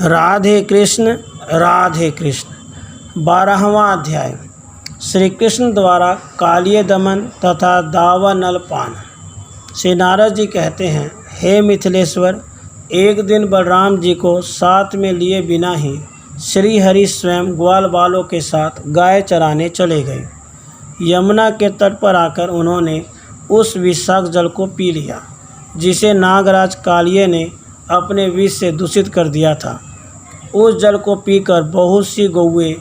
राधे कृष्ण। 12वां अध्याय। श्री कृष्ण द्वारा कालिय दमन तथा दावानल पान। श्री नारद जी कहते हैं, हे मिथिलेश्वर, एक दिन बलराम जी को साथ में लिए बिना ही श्री हरि स्वयं ग्वाल बालों के साथ गाय चराने चले गए। यमुना के तट पर आकर उन्होंने उस विषाक्त जल को पी लिया जिसे नागराज कालिय ने अपने विष से दूषित कर दिया था। उस जल को पीकर बहुत सी गौएं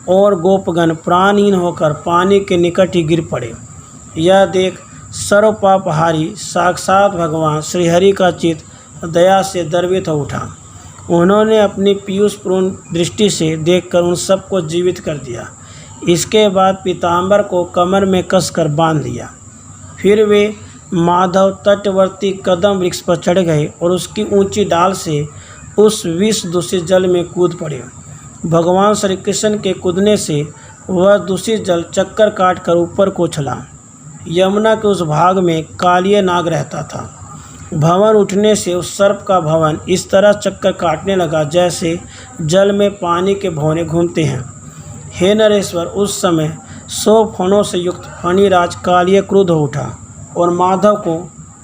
और गोपगण प्राणहीन होकर पानी के निकट ही गिर पड़े। यह देख सर्वपापहारी साक्षात भगवान श्रीहरि का चित्त दया से द्रवित हो उठा। उन्होंने अपनी पीयूषपूर्ण दृष्टि से देखकर उन सबको जीवित कर दिया। इसके बाद पीताम्बर को कमर में कसकर बांध लिया। फिर वे माधव तटवर्ती कदम वृक्ष पर चढ़ गए और उसकी ऊंची डाल से उस विष दूषित जल में कूद पड़े। भगवान श्री कृष्ण के कूदने से वह दूषित जल चक्कर काटकर ऊपर को उछला। यमुना के उस भाग में कालिय नाग रहता था। भंवर उठने से उस सर्प का भवन इस तरह चक्कर काटने लगा जैसे जल में पानी के भंवरे घूमते हैं। हे नरेश्वर, उस समय 100 फणों से युक्त फणिराज कालिय क्रुद्ध हो उठा और माधव को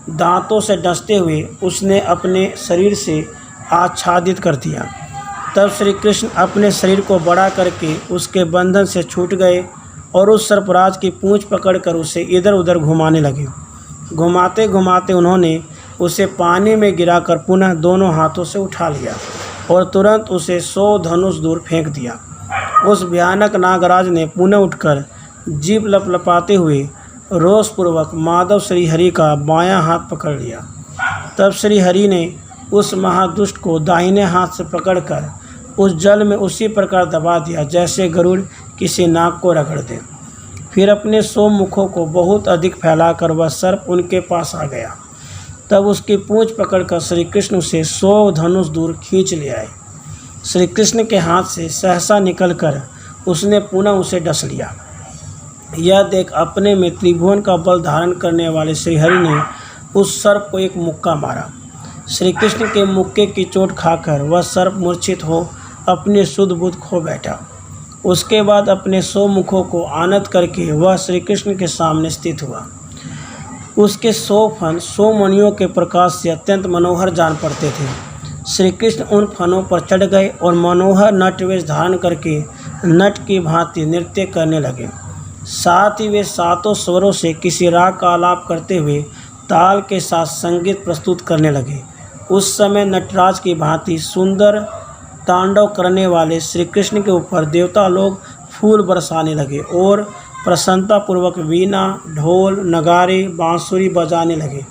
दांतों से डसते हुए उसने अपने शरीर से आच्छादित कर दिया। तब श्री कृष्ण अपने शरीर को बड़ा करके उसके बंधन से छूट गए और उस सर्पराज की पूंछ पकड़कर उसे इधर उधर घुमाने लगे। घुमाते घुमाते उन्होंने उसे पानी में गिराकर पुनः दोनों हाथों से उठा लिया और तुरंत उसे 100 धनुष दूर फेंक दिया। उस भयानक नागराज ने पुनः उठकर जीभ लपलपाते हुए रोषपूर्वक माधव श्री हरि का बायां हाथ पकड़ लिया। तब श्री हरि ने उस महादुष्ट को दाहिने हाथ से पकड़कर उस जल में उसी प्रकार दबा दिया जैसे गरुड़ किसी नाग को रगड़ दे। फिर अपने 100 मुखों को बहुत अधिक फैलाकर वह सर्प उनके पास आ गया। तब उसकी पूंछ पकड़कर श्री कृष्ण उसे 100 धनुष दूर खींच ले आए। श्री कृष्ण के हाथ से सहसा निकलकर उसने पुनः उसे डस लिया। यह देख अपने में त्रिभुवन का बल धारण करने वाले श्रीहरि ने उस सर्प को एक मुक्का मारा। श्री कृष्ण के मुक्के की चोट खाकर वह सर्प मूर्छित हो अपने शुद्ध बुद्ध खो बैठा। उसके बाद अपने 100 मुखों को आनत करके वह श्री कृष्ण के सामने स्थित हुआ। उसके 100 फन 100 मणियों के प्रकाश से अत्यंत मनोहर जान पड़ते थे। श्री कृष्ण उन फनों पर चढ़ गए और मनोहर नटवेश धारण करके नट की भांति नृत्य करने लगे। साथ ही वे 7 स्वरों से किसी राग का आलाप करते हुए ताल के साथ संगीत प्रस्तुत करने लगे। उस समय नटराज की भांति सुंदर तांडव करने वाले श्री कृष्ण के ऊपर देवता लोग फूल बरसाने लगे और प्रसन्नतापूर्वक वीणा, ढोल, नगारे, बांसुरी बजाने लगे।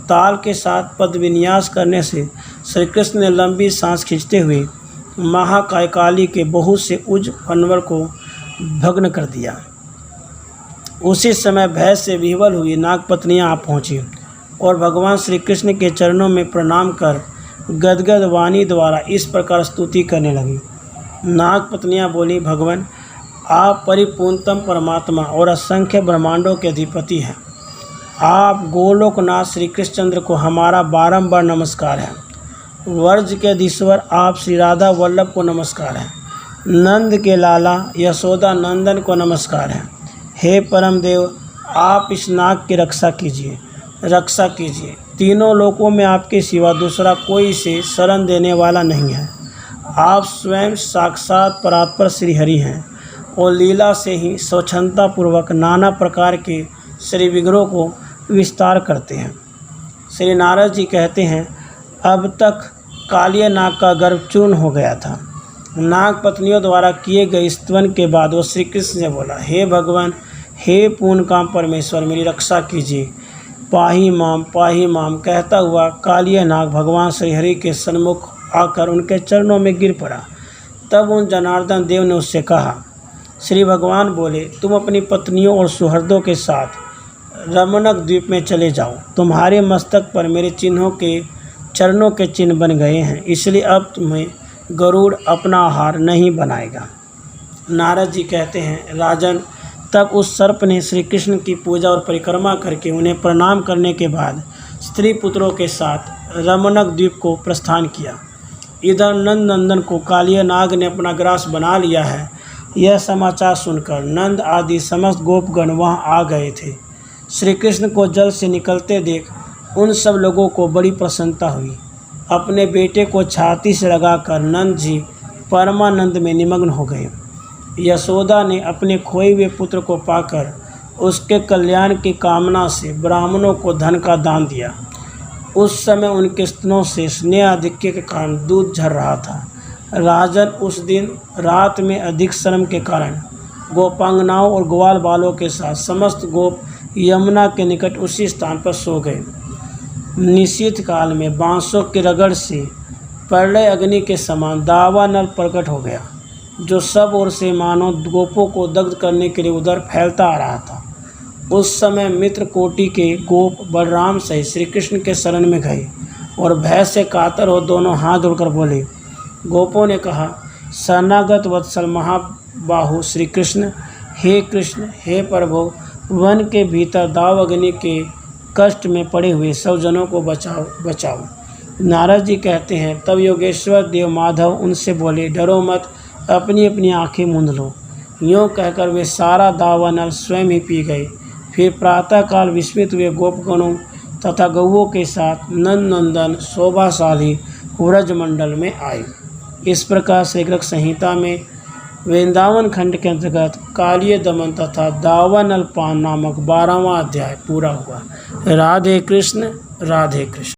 ताल के साथ पद विन्यास करने से श्री कृष्ण ने लंबी सांस खींचते हुए महाकायकाली के बहुत से उज फनवर को भग्न कर दिया। उसी समय भय से विह्वल हुई नागपत्नियाँ आ पहुँची और भगवान श्री कृष्ण के चरणों में प्रणाम कर गदगद वाणी द्वारा इस प्रकार स्तुति करने लगी। नागपत्नियाँ बोली, भगवान, आप परिपूर्णतम परमात्मा और असंख्य ब्रह्मांडों के अधिपति हैं। आप गोलोकनाथ श्री कृष्णचंद्र को हमारा बारंबार नमस्कार है। वर्ज के अधीश्वर आप श्री राधा वल्लभ को नमस्कार है। नंद के लाला यशोदा नंदन को नमस्कार है। हे परम देव, आप इस नाग की रक्षा कीजिए। तीनों लोकों में आपके सिवा दूसरा कोई इसे शरण देने वाला नहीं है। आप स्वयं साक्षात परात्पर श्रीहरि हैं और लीला से ही स्वच्छंदतापूर्वक नाना प्रकार के श्री विग्रहों को विस्तार करते हैं। श्री नारद जी कहते हैं, अब तक कालिय नाग का गर्भ चूर्ण हो गया था। नाग पत्नियों द्वारा किए गए स्तवन के बाद वो श्री कृष्ण से बोला, हे भगवान, हे पूर्ण काम परमेश्वर, मेरी रक्षा कीजिए, पाही माम कहता हुआ कालिय नाग भगवान श्रीहरि के सन्मुख आकर उनके चरणों में गिर पड़ा। तब उन जनार्दन देव ने उससे कहा, श्री भगवान बोले, तुम अपनी पत्नियों और सुहृदों के साथ रमणक द्वीप में चले जाओ। तुम्हारे मस्तक पर मेरे चरणों के चिन्ह बन गए हैं, इसलिए अब तुम्हें गरुड़ अपना आहार नहीं बनाएगा। नारद जी कहते हैं, राजन, तब उस सर्प ने श्री कृष्ण की पूजा और परिक्रमा करके उन्हें प्रणाम करने के बाद स्त्री पुत्रों के साथ रमणक द्वीप को प्रस्थान किया। इधर नंद नंदन को कालिया नाग ने अपना ग्रास बना लिया है, यह समाचार सुनकर नंद आदि समस्त गोपगण वहाँ आ गए थे। श्री कृष्ण को जल से निकलते देख उन सब लोगों को बड़ी प्रसन्नता हुई। अपने बेटे को छाती से लगाकर नंद जी परमानंद में निमग्न हो गए। यशोदा ने अपने खोए हुए पुत्र को पाकर उसके कल्याण की कामना से ब्राह्मणों को धन का दान दिया। उस समय उनके स्तनों से स्नेह आधिक्य के कारण दूध झर रहा था। राजन, उस दिन रात में अधिक श्रम के कारण गोपांगनाओं और ग्वाल बालों के साथ समस्त गोप यमुना के निकट उसी स्थान पर सो गए। निशीथ काल में बांसों की रगड़ से प्रलय अग्नि के समान दावानल प्रकट हो गया, जो सब ओर से मानो गोपों को दग्ध करने के लिए उधर फैलता आ रहा था। उस समय मित्र कोटि के गोप बलराम सहित श्री कृष्ण के शरण में गए और भय से कातर हो दोनों हाथ जोड़कर बोले। गोपों ने कहा, शरणागत वत्सल महाबाहु श्री कृष्ण, हे कृष्ण, हे प्रभु, वन के भीतर दाव अग्नि के कष्ट में पड़े हुए सब जनों को बचाओ बचाओ। नारद जी कहते हैं, तब योगेश्वर देव माधव उनसे बोले, डरो मत, अपनी अपनी आंखें मूंद लो। यूँ कहकर वे सारा दावानल स्वयं ही पी गए। फिर प्रातःकाल विस्मित हुए गोपगणों तथा गौओं के साथ नंद नंदन शोभाशाली व्रजमंडल में आए। इस प्रकार से ग्रह संहिता में वृंदावन खंड के अंतर्गत कालिय दमन तथा दावानल पान नामक 12वां अध्याय पूरा हुआ। राधे कृष्ण, राधे कृष्ण।